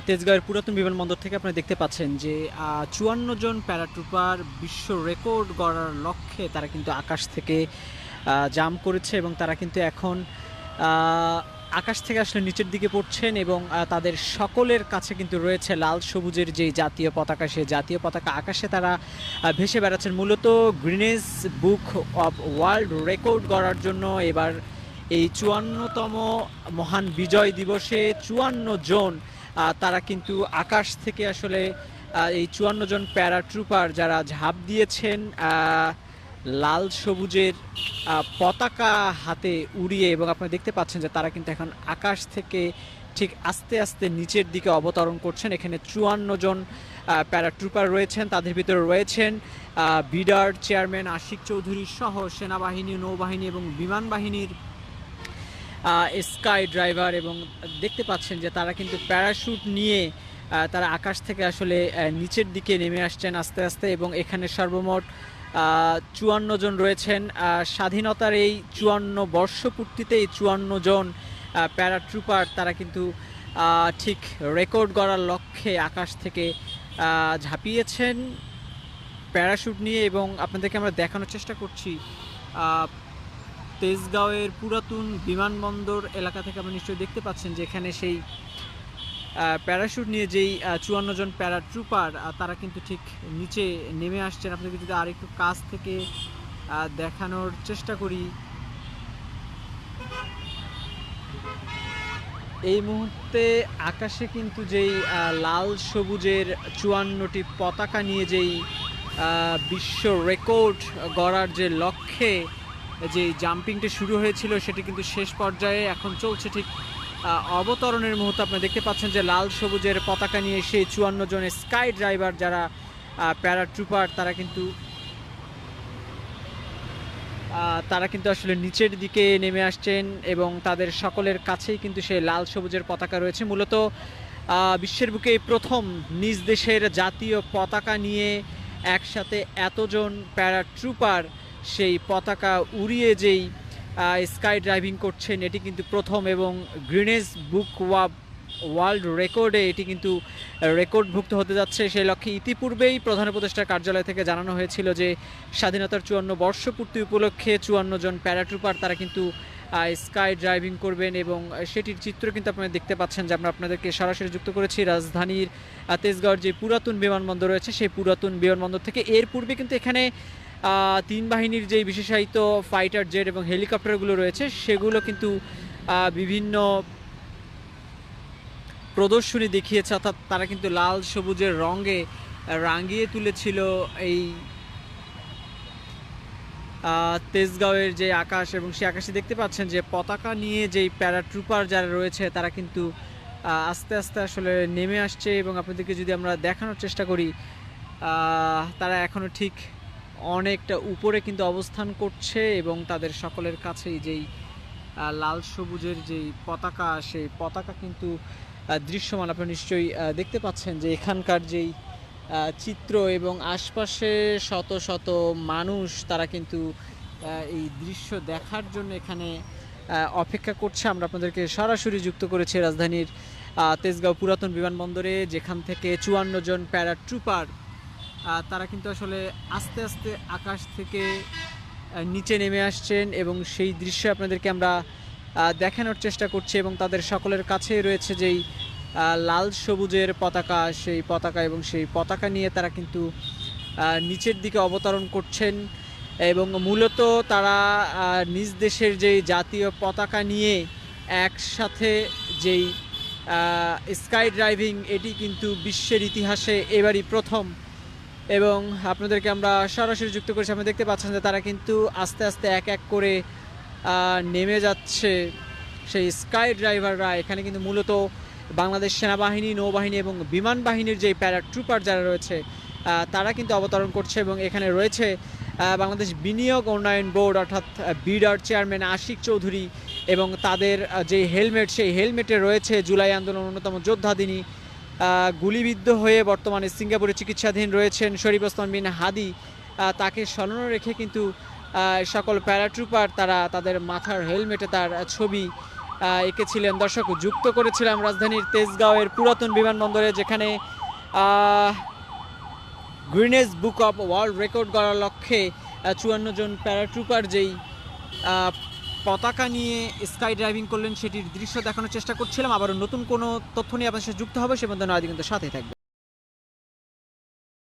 তেজগাঁওয়ের পুরাতন বিমানবন্দর থেকে আপনারা দেখতে পাচ্ছেন যে ৫৪ জন প্যারাট্রুপার বিশ্ব রেকর্ড গড়ার লক্ষ্যে তারা কিন্তু আকাশ থেকে জাম্প করেছে এবং তারা কিন্তু এখন আকাশ থেকে আসলে নিচের দিকে পড়ছেন এবং তাদের সকলের কাছে কিন্তু রয়েছে লাল সবুজের যে জাতীয় পতাকা, সেই জাতীয় পতাকা আকাশে তারা ভেসে বেড়াচ্ছেন। মূলত greenness book of world record গড়ার জন্য এবার এই ৫৪তম মহান বিজয় দিবসে ৫৪ জন তারা কিন্তু আকাশ থেকে আসলে এই ৫৪ জন প্যারাট্রুপার যারা ঝাঁপ দিয়েছেন লাল সবুজের পতাকা হাতে উড়িয়ে, এবং আপনারা দেখতে পাচ্ছেন যে তারা কিন্তু এখন আকাশ থেকে ঠিক আস্তে আস্তে নিচের দিকে অবতরণ করছেন। এখানে ৫৪ জন প্যারাট্রুপার রয়েছেন, তাদের ভিতরে রয়েছেন বিডার চেয়ারম্যান আশিক চৌধুরী সহ সেনাবাহিনী, নৌবাহিনী এবং বিমান বাহিনীর স্কাই ড্রাইভার, এবং দেখতে পাচ্ছেন যে তারা কিন্তু প্যারাশুট নিয়ে তারা আকাশ থেকে আসলে নিচের দিকে নেমে আসছেন আস্তে আস্তে। এবং এখানে সর্বমোট ৫৪ জন রয়েছেন। স্বাধীনতার এই ৫৪ বর্ষপূর্তিতে এই ৫৪ জন প্যারাট্রুপার তারা কিন্তু ঠিক রেকর্ড গড়ার লক্ষ্যে আকাশ থেকে ঝাঁপিয়েছেন প্যারাশুট নিয়ে। এবং আপনাদেরকে আমরা দেখানোর চেষ্টা করছি তেজগাঁওয়ের পুরাতন বিমানবন্দর এলাকা থেকে। আপনি নিশ্চয়ই দেখতে পাচ্ছেন যে এখানে সেই প্যারাশুট নিয়ে যেই ৫৪ জন প্যারাট্রুপার তারা কিন্তু ঠিক নিচে নেমে আসছেন। আপনাদেরকে যদি আরেকটু কাছ থেকে দেখানোর চেষ্টা করি, এই মুহূর্তে আকাশে কিন্তু যেই লাল সবুজের ৫৪টি পতাকা নিয়ে যেই বিশ্ব রেকর্ড গড়ার যে লক্ষ্যে যে জাম্পিংটা শুরু হয়েছিল সেটি কিন্তু শেষ পর্যায়ে এখন চলছে। ঠিক অবতরণের মুহূর্তে আপনারা দেখতে পাচ্ছেন যে লাল সবুজের পতাকা নিয়ে সেই ৫৪ জনের স্কাই ড্রাইভার যারা প্যারাট্রুপার তারা কিন্তু আসলে নিচের দিকে নেমে আসছেন এবং তাদের সকলের কাছেই কিন্তু সেই লাল সবুজের পতাকা রয়েছে। মূলত বিশ্বের বুকে প্রথম নিজ দেশের জাতীয় পতাকা নিয়ে একসাথে এতজন প্যারাট্রুপার সেই পতাকা উড়িয়ে যেই স্কাই ড্রাইভিং করছেন এটি কিন্তু প্রথম, এবং গ্রিনেস বুক অফ ওয়ার্ল্ড রেকর্ডে এটি কিন্তু রেকর্ডভুক্ত হতে যাচ্ছে। সেই লক্ষ্যে ইতিপূর্বেই প্রধান উপদেষ্টার কার্যালয় থেকে জানানো হয়েছিল যে স্বাধীনতার ৫৪ বর্ষপূর্তি উপলক্ষে ৫৪ জন প্যারাট্রুপার তারা কিন্তু স্কাই ড্রাইভিং করবেন, এবং সেটির চিত্র কিন্তু আপনারা দেখতে পাচ্ছেন যে আমরা আপনাদেরকে সরাসরি যুক্ত করেছি রাজধানীর তেজগাঁওয়ের যে পুরাতন বিমানবন্দর রয়েছে সেই পুরাতন বিমানবন্দর থেকে। এর পূর্বে কিন্তু এখানে তিন বাহিনীর যে বিশেষায়িত ফাইটার জেট এবং হেলিকপ্টারগুলো রয়েছে সেগুলো কিন্তু বিভিন্ন প্রদর্শনী দেখিয়েছে, অর্থাৎ তারা কিন্তু লাল সবুজের রঙে রাঙিয়ে তুলেছিল এই তেজগাঁওয়ের যে আকাশ। এবং সেই আকাশে দেখতে পাচ্ছেন যে পতাকা নিয়ে যেই প্যারাট্রুপার যারা রয়েছে তারা কিন্তু আস্তে আস্তে আসলে নেমে আসছে। এবং আপনাদেরকে যদি আমরা দেখানোর চেষ্টা করি, তারা এখনও ঠিক অনেকটা উপরে কিন্তু অবস্থান করছে এবং তাদের সকলের কাছেই যেই লাল সবুজের যেই পতাকা সেই পতাকা কিন্তু দৃশ্যমান। আপনারা নিশ্চয়ই দেখতে পাচ্ছেন যে এখানকার যেই চিত্র এবং আশপাশে শত শত মানুষ তারা কিন্তু এই দৃশ্য দেখার জন্য এখানে অপেক্ষা করছে। আমরা আপনাদেরকে সরাসরি যুক্ত করেছি রাজধানীর তেজগাঁও পুরাতন বিমানবন্দরে, যেখান থেকে ৫৪ জন প্যারাট্রুপার তারা কিন্তু আসলে আস্তে আস্তে আকাশ থেকে নিচে নেমে আসছেন এবং সেই দৃশ্য আপনাদেরকে আমরা দেখানোর চেষ্টা করছি। এবং তাদের সকলের কাছে রয়েছে যেই লাল সবুজের পতাকা, সেই পতাকা, এবং সেই পতাকা নিয়ে তারা কিন্তু নিচের দিকে অবতরণ করছেন। এবং মূলত তারা নিজ দেশের যেই জাতীয় পতাকা নিয়ে একসাথে যেই স্কাই ড্রাইভিং এটি কিন্তু বিশ্বের ইতিহাসে এবারই প্রথম। এবং আপনাদেরকে আমরা সরাসরি যুক্ত করেছি, আপনি দেখতে পাচ্ছেন যে তারা কিন্তু আস্তে আস্তে এক এক করে নেমে যাচ্ছে সেই স্কাই ড্রাইভাররা। এখানে কিন্তু মূলত বাংলাদেশ সেনাবাহিনী, নৌবাহিনী এবং বিমান বাহিনীর যে প্যারাট্রুপার যারা রয়েছে তারা কিন্তু অবতরণ করছে। এবং এখানে রয়েছে বাংলাদেশ বিনিয়োগ উন্নয়ন বোর্ড অর্থাৎ বিডার চেয়ারম্যান আশিক চৌধুরী, এবং তাদের যে হেলমেট সেই হেলমেটে রয়েছে জুলাই আন্দোলন অন্যতম যোদ্ধা, তিনি গুলিবিদ্ধ হয়ে বর্তমানে সিঙ্গাপুরে চিকিৎসাধীন রয়েছেন শরীফ ওসমান বিন হাদি। তাকে স্মরণ রেখে কিন্তু সকল প্যারাট্রুপার তারা তাদের মাথার হেলমেটে তার ছবি এঁকেছিলেন। দর্শক, যুক্ত করেছিলাম রাজধানীর তেজগাঁওয়ের পুরাতন বিমানবন্দরে, যেখানে greenness book of world record করার লক্ষ্যে 54 জন প্যারাট্রুপার যেই পতাকা নিয়ে স্কাই ড্রাইভিং করলেন সেটির দৃশ্য দেখানোর চেষ্টা করছিলাম। আবারও নতুন কোনো তথ্য নিয়ে আপনার সাথে যুক্ত হবে, সে পর্যন্ত নয় কিন্তু সাথেই থাকবে।